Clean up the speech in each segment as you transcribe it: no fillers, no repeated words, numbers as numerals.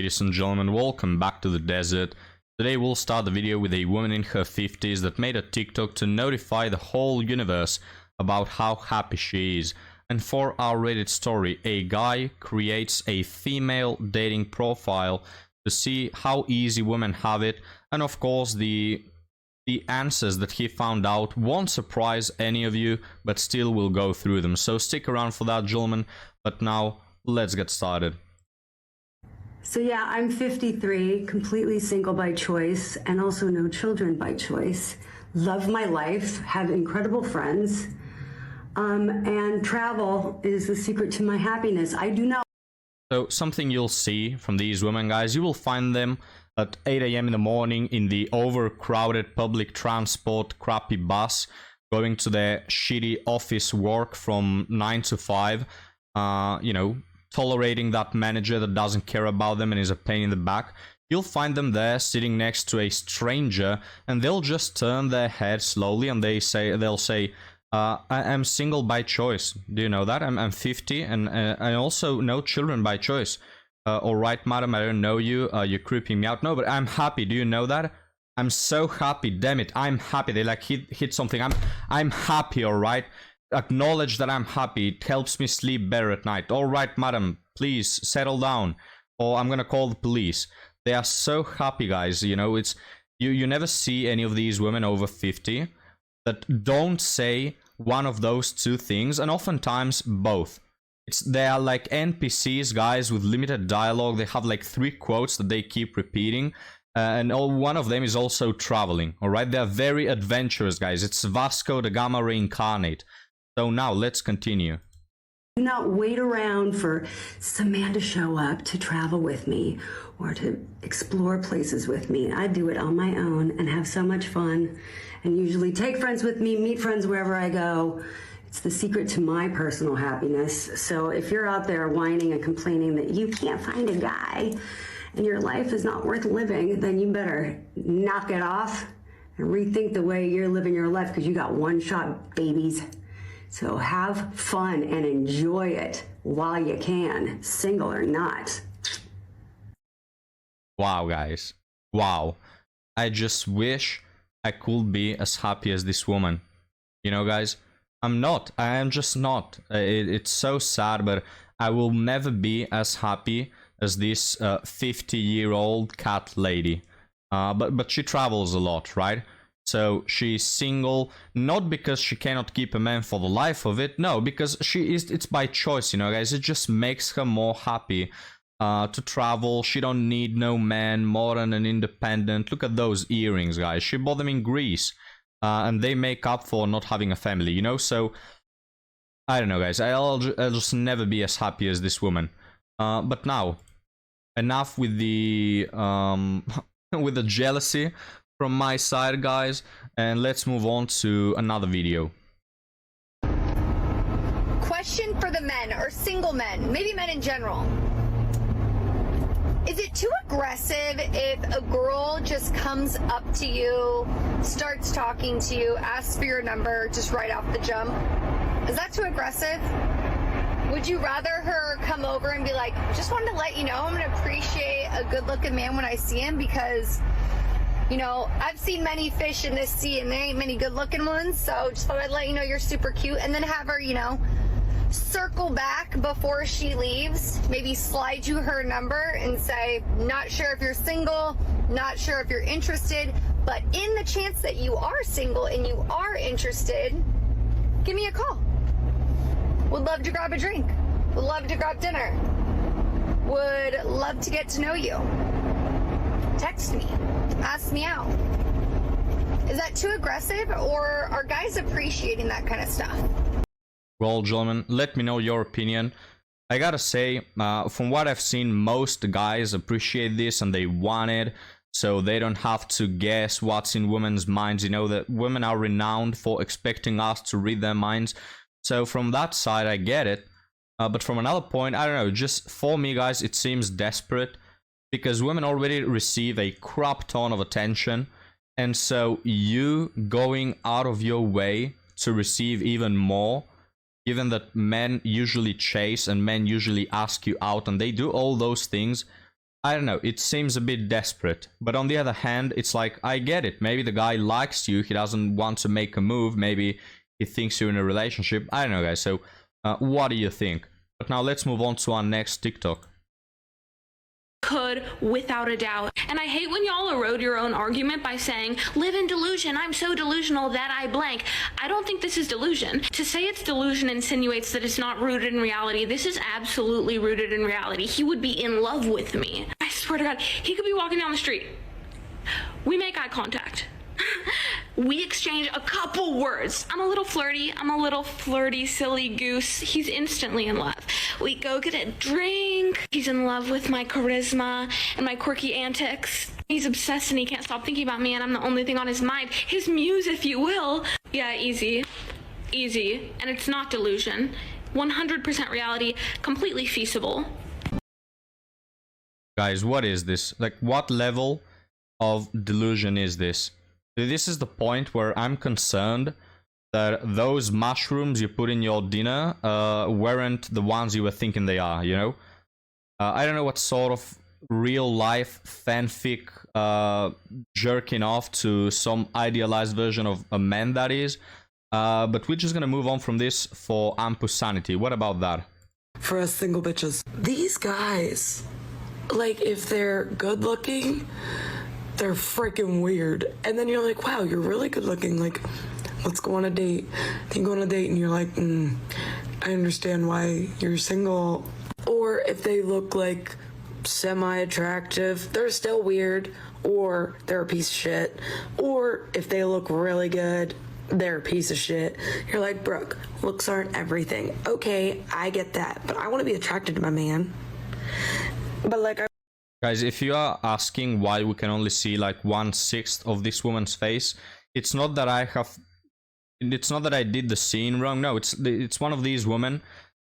ladies and gentlemen, welcome back to the desert. Today we'll start the video with a woman in her 50s that made a TikTok to notify the whole universe about how happy she is. And for our Reddit story, a guy creates a female dating profile to see how easy women have it, and of course the answers that he found out won't surprise any of you, but still we'll go through them. So stick around for that, gentlemen. But now let's get started. So yeah, I'm 53, completely single by choice, and also no children by choice. Love my life, have incredible friends, and travel is the secret to my happiness. I do not. So something you'll see from these women, guys, you will find them at 8 a.m. in the morning in the overcrowded public transport crappy bus, going to their shitty office work from 9 to 5, you know, tolerating that manager that doesn't care about them and is a pain in the back. You'll find them there sitting next to a stranger, and they'll just turn their head slowly and they'll say, I'm single by choice. Do you know that? I'm 50 and I also no children by choice. All right, madam, I don't know you. You're creeping me out. No, but I'm happy. Do you know that? I'm so happy. Damn it, I'm happy. They like hit something. I'm happy. All right. Acknowledge that I'm happy. It helps me sleep better at night. All right, madam, please settle down, or I'm gonna call the police. They are so happy, guys. You know, it's you never see any of these women over 50 that don't say one of those two things, and oftentimes both. They are like NPCs, guys, with limited dialogue. They have like 3 quotes that they keep repeating, and one of them is also traveling. All right, they are very adventurous, guys. It's Vasco da Gama reincarnate. So now let's continue. Do not wait around for some man to show up to travel with me or to explore places with me. I do it on my own and have so much fun, and usually take friends with me, meet friends wherever I go. It's the secret to my personal happiness. So if you're out there whining and complaining that you can't find a guy and your life is not worth living, then you better knock it off and rethink the way you're living your life, because you got one shot, babies. So have fun and enjoy it while you can, single or not. Wow, guys. Wow. I just wish I could be as happy as this woman. You know, guys, I'm not. I am just not. It's so sad, but I will never be as happy as this 50-year-old cat lady. But she travels a lot, right? So she's single, not because she cannot keep a man for the life of it. No, because it's by choice, you know, guys. It just makes her more happy to travel. She don't need no man, modern and independent. Look at those earrings, guys. She bought them in Greece. And they make up for not having a family, you know? So, I don't know, guys. I'll just never be as happy as this woman. But now, enough with the with the jealousy from my side, guys, and let's move on to another video. Question for the men, or single men, maybe men in general. Is it too aggressive if a girl just comes up to you, starts talking to you, asks for your number just right off the jump? Is that too aggressive? Would you rather her come over and be like, just wanted to let you know I'm going to appreciate a good-looking man when I see him, because, you know, I've seen many fish in this sea and there ain't many good-looking ones, so just thought I'd let you know you're super cute, and then have her, you know, circle back before she leaves, maybe slide you her number and say, not sure if you're single, not sure if you're interested, but in the chance that you are single and you are interested, give me a call. Would love to grab a drink. Would love to grab dinner. Would love to get to know you. Text me. Ask me out. Is that too aggressive, or are guys appreciating that kind of stuff? Well, gentlemen, let me know your opinion. I gotta say, from what I've seen, most guys appreciate this and they want it, so they don't have to guess what's in women's minds. You know that women are renowned for expecting us to read their minds. So from that side, I get it. But from another point, I don't know, just for me, guys, it seems desperate, because women already receive a crap ton of attention, and so you going out of your way to receive even more, given that men usually chase and men usually ask you out and they do all those things, I don't know, it seems a bit desperate. But on the other hand, it's like, I get it. Maybe the guy likes you, he doesn't want to make a move, maybe he thinks you're in a relationship. I don't know, guys. So, what do you think? But now let's move on to our next TikTok. Could, without a doubt. And I hate when y'all erode your own argument by saying, live in delusion, I'm so delusional that I blank. I don't think this is delusion. To say it's delusion insinuates that it's not rooted in reality. This is absolutely rooted in reality. He would be in love with me. I swear to God, he could be walking down the street. We make eye contact. We exchange a couple words. I'm a little flirty, silly goose. He's instantly in love. We go get a drink. He's in love with my charisma and my quirky antics. He's obsessed and he can't stop thinking about me, and I'm the only thing on his mind. His muse, if you will. Yeah, easy. Easy. And it's not delusion. 100% reality, completely feasible. Guys, what is this? Like, what level of delusion is this? This is the point where I'm concerned that those mushrooms you put in your dinner weren't the ones you were thinking they are, you know? I don't know what sort of real life fanfic jerking off to some idealized version of a man that is, but we're just gonna move on from this for ample sanity. What about that? For us single bitches, these guys, like, if they're good looking, they're freaking weird. And then you're like, wow, you're really good looking. Like, let's go on a date. Then you go on a date and you're like, I understand why you're single. Or if they look like semi-attractive, they're still weird. Or they're a piece of shit. Or if they look really good, they're a piece of shit. You're like, Brooke, looks aren't everything. Okay, I get that. But I want to be attracted to my man. But like, Guys, if you are asking why we can only see like 1/6 of this woman's face, it's not that I did the scene wrong. No, it's one of these women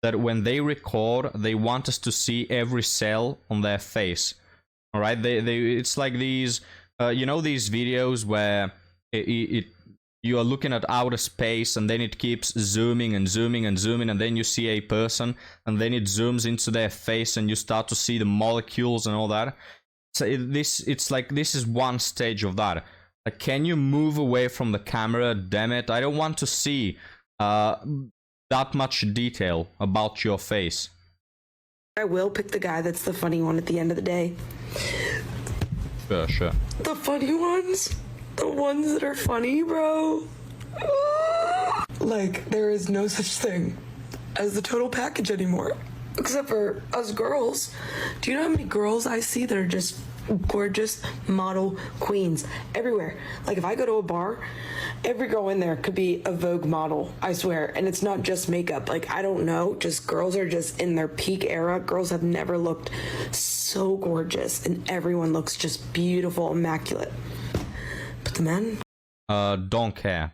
that when they record, they want us to see every cell on their face. All right, it's like these, you know, these videos where you are looking at outer space and then it keeps zooming and zooming and zooming, and then you see a person and then it zooms into their face and you start to see the molecules and all that. So it's like this is one stage of that. Like, can you move away from the camera? Damn it, I don't want to see that much detail about your face. I will pick the guy that's the funny one at the end of the day. Sure. The funny ones? The ones that are funny, bro. Like, there is no such thing as the total package anymore. Except for us girls. Do you know how many girls I see that are just gorgeous model queens everywhere? Like, if I go to a bar, every girl in there could be a Vogue model, I swear. And it's not just makeup. Like, I don't know. Just girls are just in their peak era. Girls have never looked so gorgeous. And everyone looks just beautiful, immaculate. But the men? Don't care.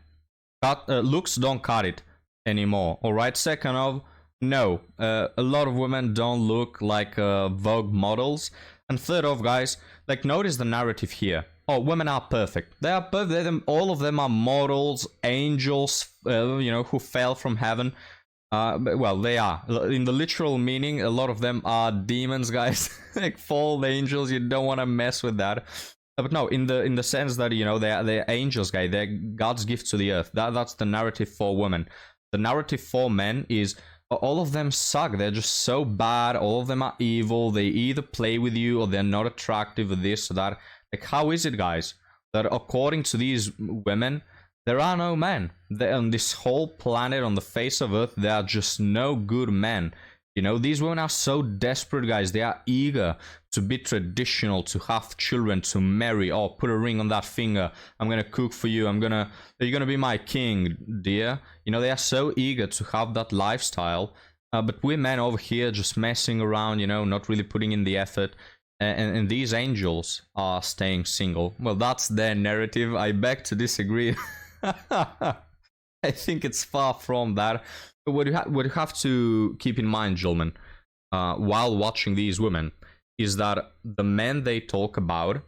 Looks don't cut it anymore. Alright, second of, no. A lot of women don't look like Vogue models. And third of, guys, like, notice the narrative here. Oh, women are perfect. They are perfect. All of them are models, angels, you know, who fell from heaven. Well, they are. In the literal meaning, a lot of them are demons, guys. Like fallen angels. You don't want to mess with that. But no, in the sense that, you know, they're angels, guys. They're God's gift to the earth. That's the narrative for women. The narrative for men is all of them suck. They're just so bad. All of them are evil. They either play with you or they're not attractive or this or that. Like, how is it, guys, that according to these women, there are no men? On this whole planet, on the face of Earth, there are just no good men. You know, these women are so desperate, guys. They are eager to be traditional, to have children, to marry. Oh, put a ring on that finger. I'm gonna cook for you. You're gonna be my king, dear. You know, they are so eager to have that lifestyle. But we men over here just messing around, you know, not really putting in the effort. And these angels are staying single. Well, that's their narrative. I beg to disagree. I think it's far from that. But what you have to keep in mind, gentlemen, while watching these women, is that the men they talk about,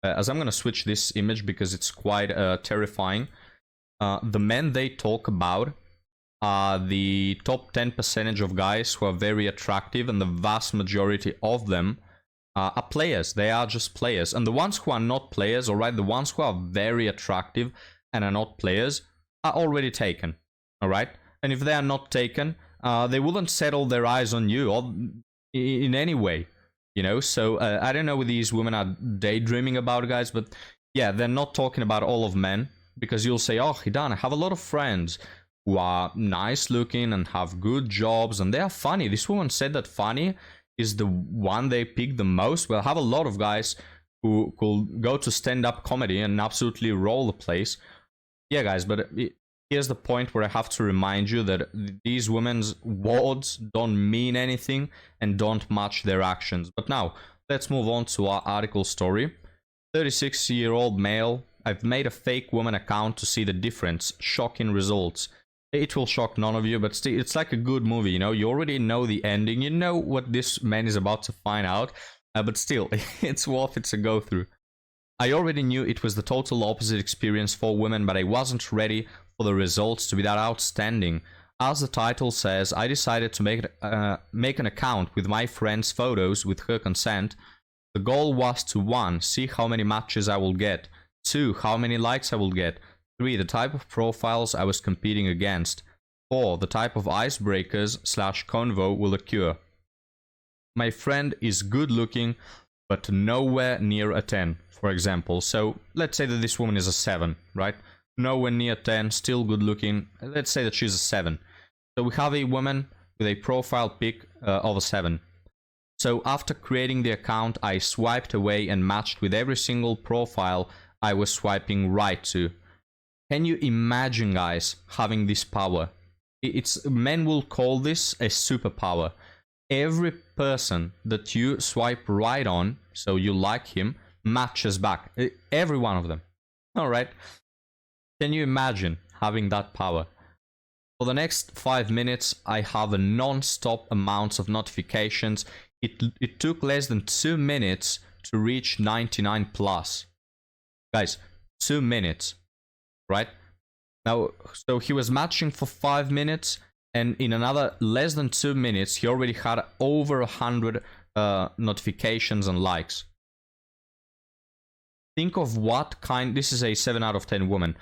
as I'm going to switch this image because it's quite terrifying, the men they talk about are the top 10% of guys who are very attractive, and the vast majority of them are players. They are just players. And the ones who are not players, alright, the ones who are very attractive and are not players are already taken, alright? And if they are not taken, they wouldn't settle their eyes on you or in any way, you know? So I don't know what these women are daydreaming about, guys, but yeah, they're not talking about all of men, because you'll say, oh, Hidan, I have a lot of friends who are nice looking and have good jobs and they are funny. This woman said that funny is the one they pick the most. Well, I have a lot of guys who could go to stand-up comedy and absolutely roll the place. Yeah, guys, but here's the point where I have to remind you that these women's words don't mean anything and don't match their actions. But now, let's move on to our article story. 36-year-old male. I've made a fake woman account to see the difference. Shocking results. It will shock none of you, but still, it's like a good movie, you know? You already know the ending. You know what this man is about to find out. But still, it's worth it to go through. I already knew it was the total opposite experience for women, but I wasn't ready for the results to be that outstanding. As the title says, I decided to make an account with my friend's photos with her consent. The goal was to 1. See how many matches I will get. 2. How many likes I will get. 3. The type of profiles I was competing against. 4. The type of icebreakers / convo will occur. My friend is good looking, but nowhere near a 10, for example. So let's say that this woman is a 7, right? Nowhere near 10, still good looking. Let's say that she's a 7. So we have a woman with a profile pic of a 7. So after creating the account, I swiped away and matched with every single profile I was swiping right to. Can you imagine, guys, having this power? Men will call this a superpower. Every person that you swipe right on, so you like him, matches back. Every one of them. Alright? Can you imagine having that power? For the next 5 minutes, I have a non-stop amounts of notifications. It took less than 2 minutes to reach 99 plus. Guys, 2 minutes, right? Now, so he was matching for 5 minutes, and in another less than 2 minutes, he already had over 100 notifications and likes. Think of what kind, this is a 7 out of 10 woman.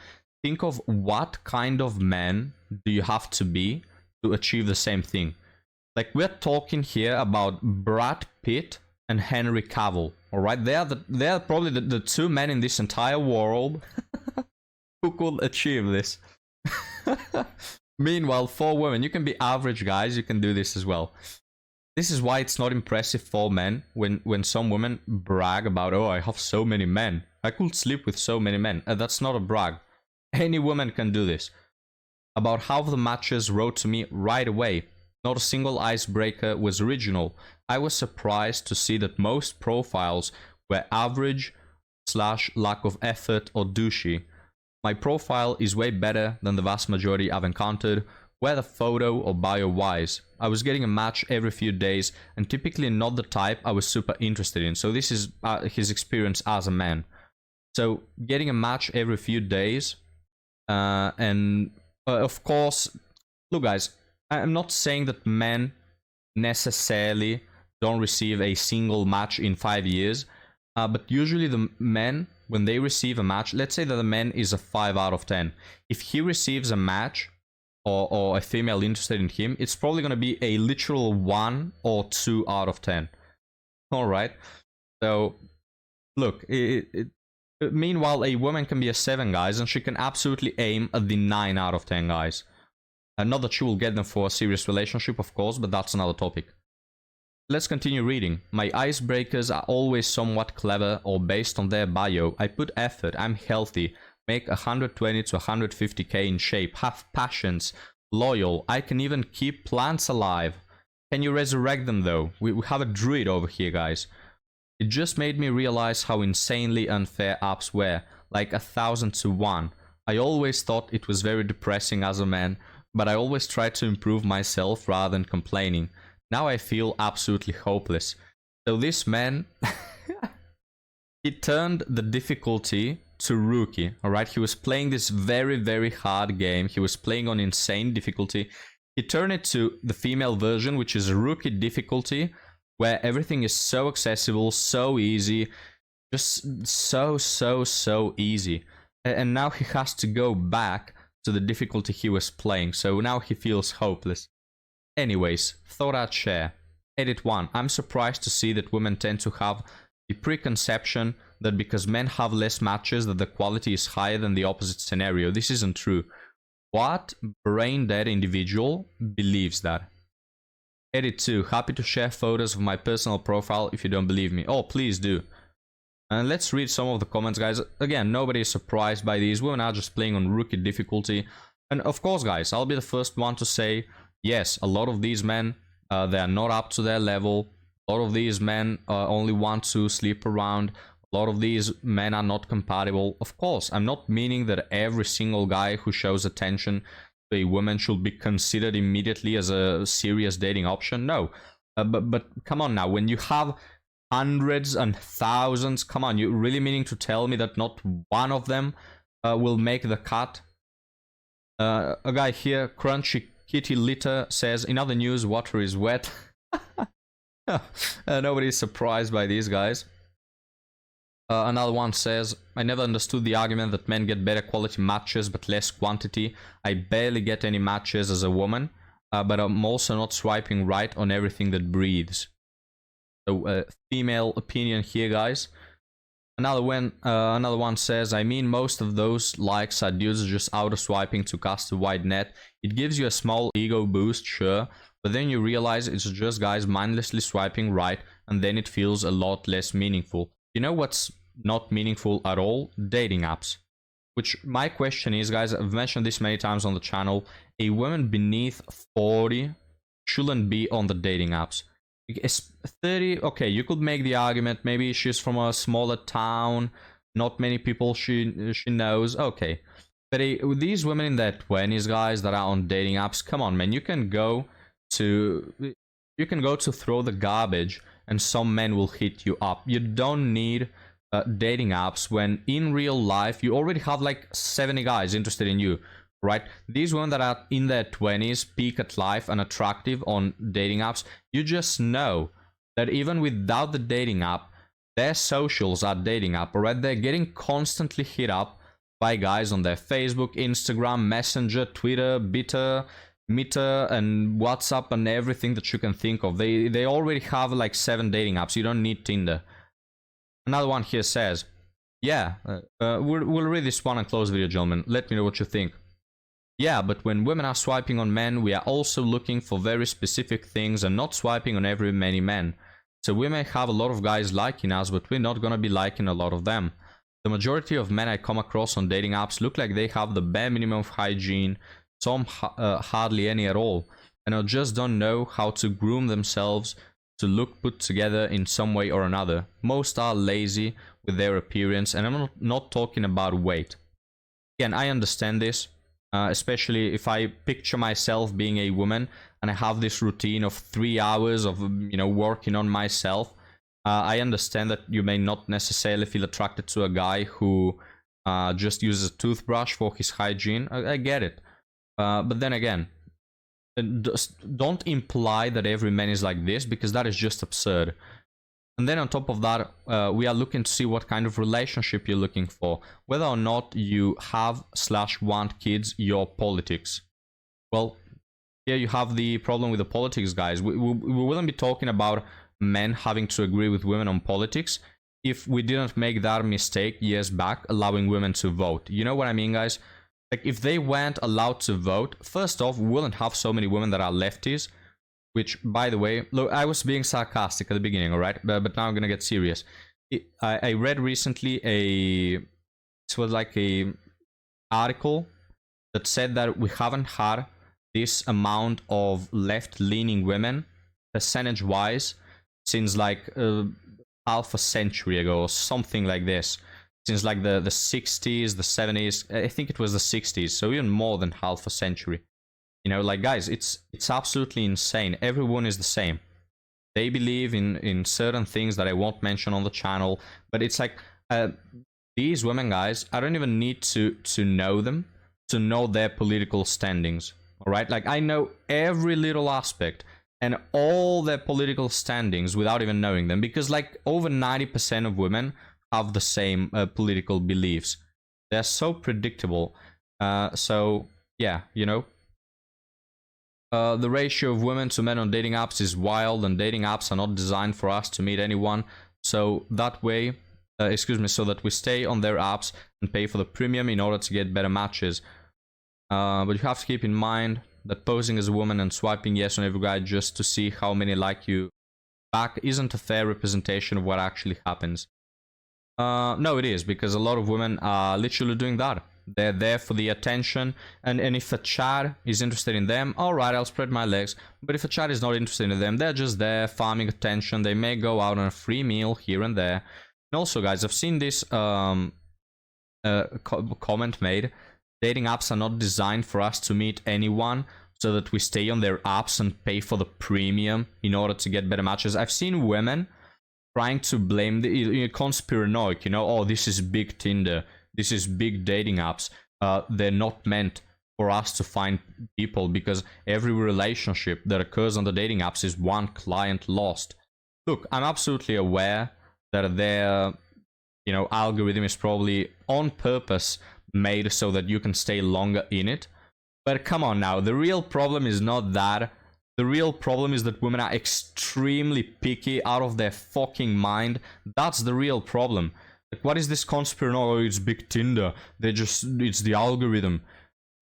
Think of what kind of man do you have to be to achieve the same thing. Like, we're talking here about Brad Pitt and Henry Cavill, alright? They are probably the 2 men in this entire world who could achieve this. Meanwhile, for women, you can be average guys, you can do this as well. This is why it's not impressive for men when some women brag about, oh, I have so many men. I could sleep with so many men. That's not a brag. Any woman can do this. About half the matches wrote to me right away. Not a single icebreaker was original. I was surprised to see that most profiles were average / lack of effort or douchey. My profile is way better than the vast majority I've encountered, whether photo or bio-wise. I was getting a match every few days and typically not the type I was super interested in. So this is his experience as a man. So getting a match every few days and of course, look guys, I'm not saying that men necessarily don't receive a single match in 5 years, but usually the men, when they receive a match, let's say that the man is a 5 out of 10. If he receives a match or a female interested in him, it's probably going to be a literal 1 or 2 out of 10. Alright, so look, meanwhile a woman can be a 7, guys, and she can absolutely aim at the 9 out of 10, guys. Not that she will get them for a serious relationship, of course, but that's another topic. Let's continue reading. My icebreakers are always somewhat clever or based on their bio. I put effort, I'm healthy, make 120 to 150k in shape, have passions, loyal, I can even keep plants alive. Can you resurrect them though? We have a druid over here, guys. It just made me realize how insanely unfair apps were, like 1,000 to 1. I always thought it was very depressing as a man, but I always tried to improve myself rather than complaining. Now I feel absolutely hopeless. So this man, he turned the difficulty to rookie, alright? He was playing this very, very hard game. He was playing on insane difficulty. He turned it to the female version, which is rookie difficulty. where everything is so accessible, so easy, just so easy. And now he has to go back to the difficulty he was playing, so now he feels hopeless. Anyways, thought I'd share. Edit 1. I'm surprised to see that women tend to have the preconception that because men have less matches that the quality is higher than the opposite scenario. This isn't true. What brain-dead individual believes that? Edit 2. Happy to share photos of my personal profile if you don't believe me. Oh, please do. And let's read some of the comments, guys. Again, nobody is surprised by these. Women are just playing on rookie difficulty. And of course, guys, I'll be the first one to say, yes, a lot of these men, they are not up to their level. A lot of these men only want to sleep around. A lot of these men are not compatible. Of course, I'm not meaning that every single guy who shows attention to a woman should be considered immediately as a serious dating option. No. But come on now, when you have hundreds and thousands, come on, you really meaning to tell me that not one of them will make the cut? A guy here, Crunchy Kitty Litter, says, in other news, water is wet. Nobody's surprised by these guys. Another one says, I never understood the argument that men get better quality matches but less quantity. I barely get any matches as a woman, but I'm also not swiping right on everything that breathes. So, female opinion here, guys. Another one says, I mean, most of those likes are dudes just auto-swiping to cast a wide net. It gives you a small ego boost, sure, but then you realize it's just guys mindlessly swiping right, and then it feels a lot less meaningful. You know what's not meaningful at all? Dating apps. Which my question is, guys, I've mentioned this many times on the channel, a woman beneath 40 shouldn't be on the dating apps. It's 30, okay, you could make the argument, maybe she's from a smaller town, not many people she knows, okay. But these women in their 20s, guys, that are on dating apps, come on, man, you can go to throw the garbage and some men will hit you up. You don't need dating apps when in real life you already have like 70 guys interested in you, right? These women that are in their 20s, peak at life and attractive on dating apps, you just know that even without the dating app, their socials are dating app, right? They're getting constantly hit up by guys on their Facebook, Instagram, Messenger, Twitter, Bitter, Meter, and WhatsApp, and everything that you can think of. They already have like 7 dating apps. You don't need Tinder. Another one here says, yeah, we'll read this one and close the video, gentlemen. Let me know what you think. Yeah, but when women are swiping on men, we are also looking for very specific things and not swiping on every many men. So we may have a lot of guys liking us, but we're not gonna be liking a lot of them. The majority of men I come across on dating apps look like they have the bare minimum of hygiene, some hardly any at all, and I just don't know how to groom themselves to look put together in some way or another. Most are lazy with their appearance, and I'm not talking about weight. Again, I understand this, especially if I picture myself being a woman and I have this routine of 3 hours of, you know, working on myself. I understand that you may not necessarily feel attracted to a guy who just uses a toothbrush for his hygiene. I get it. But then again, don't imply that every man is like this, because that is just absurd. And then on top of that, we are looking to see what kind of relationship you're looking for. Whether or not you have/want kids, your politics. Well, here you have the problem with the politics, guys. We wouldn't be talking about men having to agree with women on politics if we didn't make that mistake years back, allowing women to vote. You know what I mean, guys? Like, if they weren't allowed to vote, first off, we wouldn't have so many women that are lefties. Which, by the way, look, I was being sarcastic at the beginning, all right? But now I'm gonna get serious. I read recently it was like a article that said that we haven't had this amount of left-leaning women, percentage-wise, since like half a century ago or something like this. Since like the 60s, the 70s, I think it was the 60s, so even more than half a century. You know, like, guys, it's absolutely insane. Everyone is the same. They believe in certain things that I won't mention on the channel, but it's like these women, guys, I don't even need to know them to know their political standings. All right, like, I know every little aspect and all their political standings without even knowing them, because like over 90% of women have the same political beliefs. They're so predictable. So yeah, you know, the ratio of women to men on dating apps is wild, and dating apps are not designed for us to meet anyone. So that way, so that we stay on their apps and pay for the premium in order to get better matches. But you have to keep in mind that posing as a woman and swiping yes on every guy just to see how many like you back isn't a fair representation of what actually happens. No, it is, because a lot of women are literally doing that. They're there for the attention, and if a Chad is interested in them, alright, I'll spread my legs. But if a Chad is not interested in them, they're just there farming attention. They may go out on a free meal here and there. And also, guys, I've seen this comment made. Dating apps are not designed for us to meet anyone so that we stay on their apps and pay for the premium in order to get better matches. I've seen women trying to blame the conspiranoic, you know, oh, this is big Tinder. This is big dating apps. They're not meant for us to find people, because every relationship that occurs on the dating apps is one client lost. Look, I'm absolutely aware that their, you know, algorithm is probably on purpose made so that you can stay longer in it. But come on now, the real problem is not that. The real problem is that women are extremely picky out of their fucking mind. That's the real problem. Like, what is this conspiracy? Oh, it's big Tinder. It's the algorithm.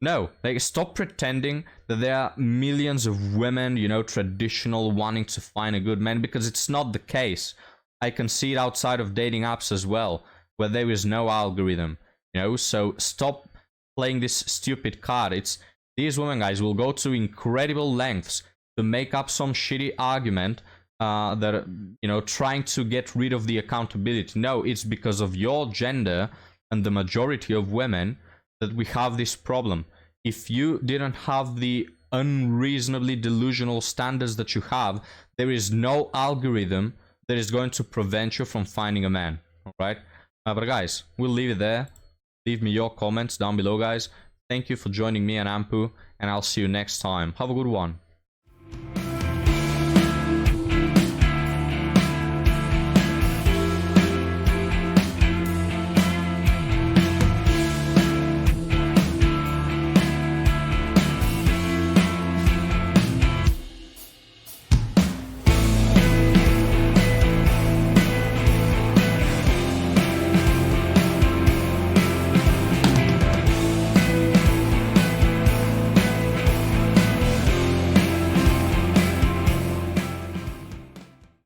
No, like, stop pretending that there are millions of women, you know, traditional, wanting to find a good man, because it's not the case. I can see it outside of dating apps as well, where there is no algorithm, you know. So stop playing this stupid card. It's these women, guys, will go to incredible lengths to make up some shitty argument that, you know, trying to get rid of the accountability. No, it's because of your gender and the majority of women that we have this problem. If you didn't have the unreasonably delusional standards that you have, there is no algorithm that is going to prevent you from finding a man. All right, but guys, we'll leave it there. Leave me your comments down below, guys. Thank you for joining me and Ampu, and I'll see you next time. Have a good one.